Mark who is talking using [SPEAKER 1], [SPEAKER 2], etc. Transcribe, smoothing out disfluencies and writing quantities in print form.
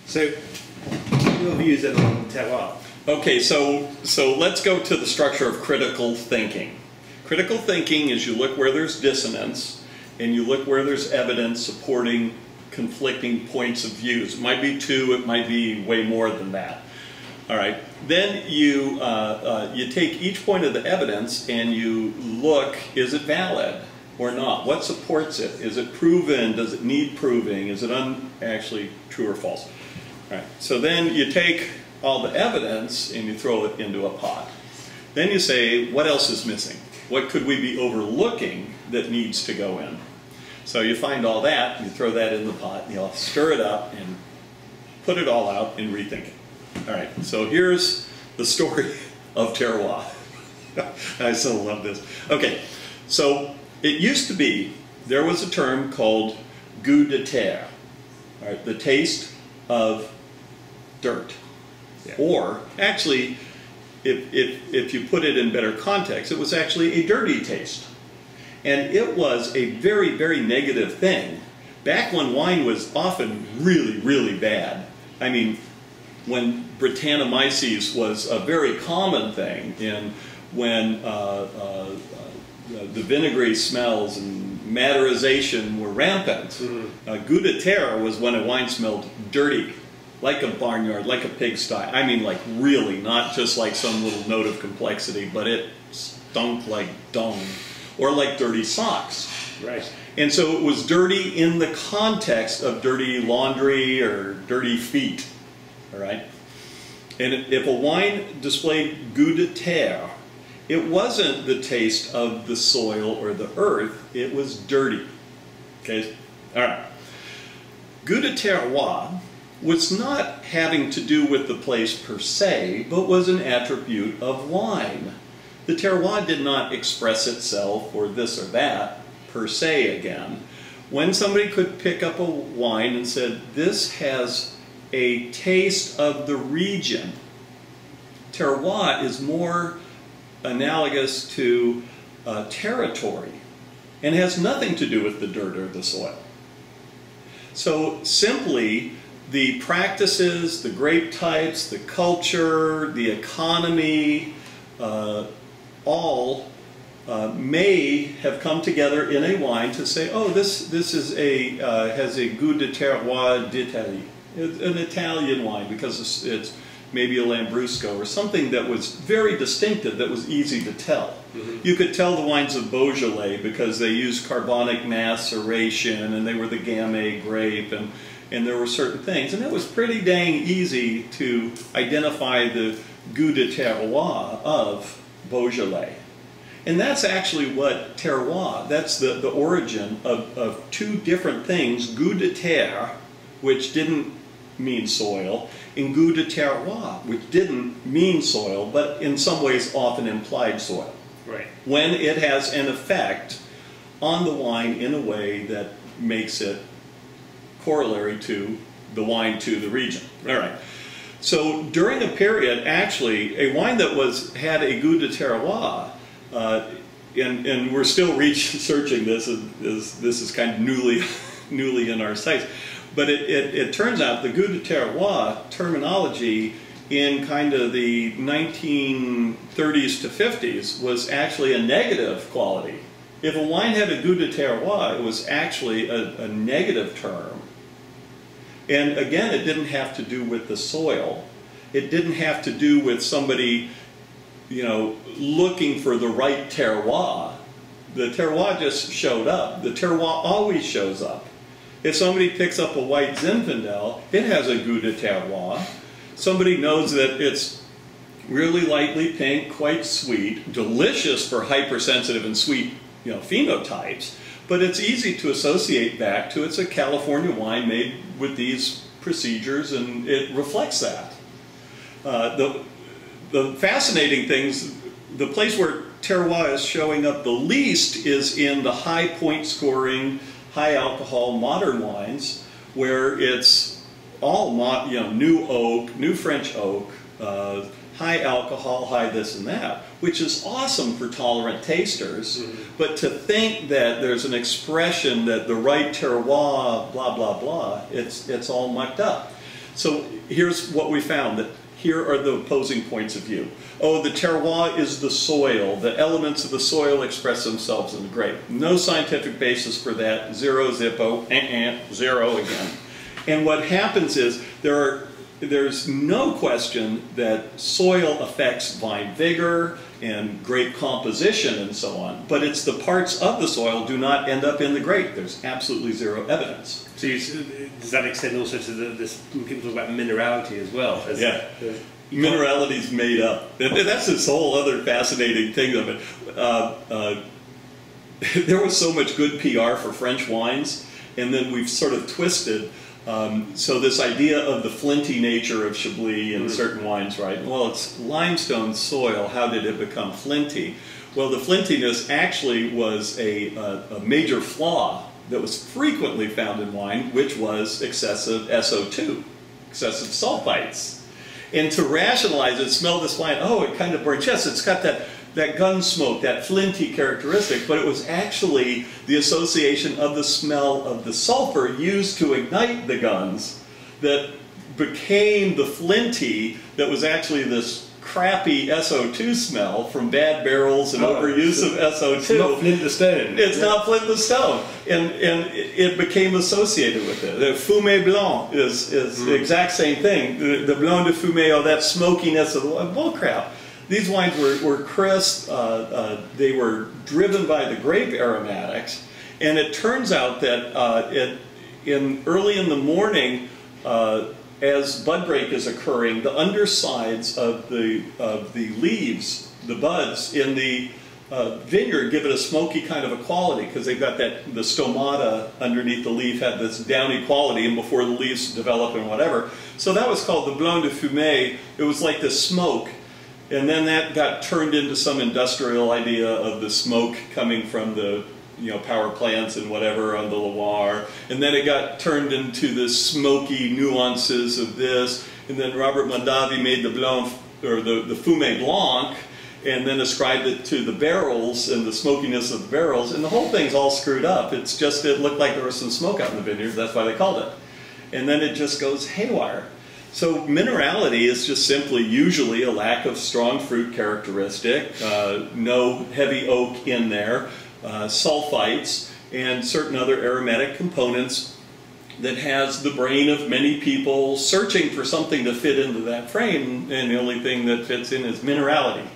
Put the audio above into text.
[SPEAKER 1] So, your views then on terroir?
[SPEAKER 2] Okay, so let's go to the structure of critical thinking. Critical thinking is you look where there's dissonance and you look where there's evidence supporting conflicting points of views. It might be two, it might be way more than that. All right, then you take each point of the evidence and you look, is it valid or not? What supports it? Is it proven? Does it need proving? Is it actually true or false? All right, so then you take all the evidence and you throw it into a pot. Then you say, what else is missing? What could we be overlooking that needs to go in? So you find all that, and you throw that in the pot, and you'll stir it up and put it all out and rethink it. All right, so here's the story of terroir. I so love this. Okay, so it used to be, there was a term called goût de terre, all right, the taste of dirt. Yeah. Or, actually, if you put it in better context, it was actually a dirty taste. And it was a very, very negative thing. Back when wine was often really, really bad. I mean, when Brettanomyces was a very common thing, and when the vinegary smells and maderization were rampant, goût de terre was when a wine smelled dirty, like a barnyard, like a pigsty. I mean, like really, not just like some little note of complexity, but it stunk like dung, or like dirty socks.
[SPEAKER 1] Right.
[SPEAKER 2] And so it was dirty in the context of dirty laundry or dirty feet. All right. And if a wine displayed goût de terre, it wasn't the taste of the soil or the earth, it was dirty. Okay? All right. Goût de terroir was not having to do with the place per se, but was an attribute of wine. The terroir did not express itself or this or that per se again. When somebody could pick up a wine and said, this has a taste of the region, terroir is more analogous to territory and has nothing to do with the dirt or the soil. So simply, the practices, the grape types, the culture, the economy, all may have come together in a wine to say, oh, this is has a goût de terroir d'Italie, an Italian wine, because it's maybe a Lambrusco or something that was very distinctive, that was easy to tell. You could tell the wines of Beaujolais because they used carbonic maceration and they were the Gamay grape, and there were certain things, and it was pretty dang easy to identify the goût de terroir of Beaujolais. And that's actually what terroir, that's the origin of two different things, goût de terre, which didn't mean soil, and goût de terroir, which didn't mean soil, but in some ways often implied soil.
[SPEAKER 1] Right. When
[SPEAKER 2] it has an effect on the wine in a way that makes it corollary to the wine to the region. All right. So during a period, actually, a wine that had a goût de terroir, and we're still researching this, this is kind of newly in our sights, but it turns out the goût de terroir terminology in kind of the 1930s to 50s was actually a negative quality. If a wine had a goût de terroir, it was actually a negative term. And again, it didn't have to do with the soil. It didn't have to do with somebody, looking for the right terroir. The terroir just showed up. The terroir always shows up. If somebody picks up a white Zinfandel, it has a goût de terroir. Somebody knows that it's really lightly pink, quite sweet, delicious for hypersensitive and sweet, phenotypes. But it's easy to associate back to it's a California wine made with these procedures, and it reflects that. The fascinating things, the place where terroir is showing up the least is in the high point scoring, high alcohol modern wines, where it's all new oak, new French oak, high alcohol, high this and that, which is awesome for tolerant tasters. But to think that there's an expression that the right terroir, blah, blah, blah, it's all mucked up. So here's what we found, that here are the opposing points of view. Oh, the terroir is the soil. The elements of the soil express themselves in the grape. No scientific basis for that. Zero, zippo, zero again. And what happens is there's no question that soil affects vine vigor and grape composition and so on, but it's the parts of the soil do not end up in the grape. There's absolutely zero evidence.
[SPEAKER 1] So does that extend also to this, people talk about minerality as well?
[SPEAKER 2] Yeah. Minerality's made up. That's this whole other fascinating thing of it. There was so much good PR for French wines, and then we've sort of twisted. So this idea of the flinty nature of Chablis in certain wines, right? Well, it's limestone soil. How did it become flinty? Well, the flintiness actually was a major flaw that was frequently found in wine, which was excessive SO2, excessive sulfites. And to rationalize it, smell this wine, oh, it kind of burns. Yes, it's got that gun smoke, that flinty characteristic, but it was actually the association of the smell of the sulfur used to ignite the guns that became the flinty that was actually this crappy SO2 smell from bad barrels and overuse of SO2.
[SPEAKER 1] It's not flint to stone.
[SPEAKER 2] It's not flint to stone. And it became associated with it. The fumé blanc is the exact same thing. The blanc de fumé, or that smokiness of bullcrap. These wines were crisp, they were driven by the grape aromatics, and it turns out that early in the morning, as bud break is occurring, the undersides of the leaves, the buds in the vineyard, give it a smoky kind of a quality because they've got the stomata underneath the leaf had this downy quality, and before the leaves develop and whatever. So that was called the blanc de fumé. It was like the smoke. And then that got turned into some industrial idea of the smoke coming from the power plants and whatever on the Loire. And then it got turned into the smoky nuances of this. And then Robert Mondavi made the blanc, or the fumé blanc, and then ascribed it to the barrels and the smokiness of the barrels. And the whole thing's all screwed up. It's just, it looked like there was some smoke out in the vineyard. That's why they called it. And then it just goes haywire. So minerality is just simply usually a lack of strong fruit characteristic, no heavy oak in there, sulfites, and certain other aromatic components that has the brain of many people searching for something to fit into that frame, and the only thing that fits in is minerality.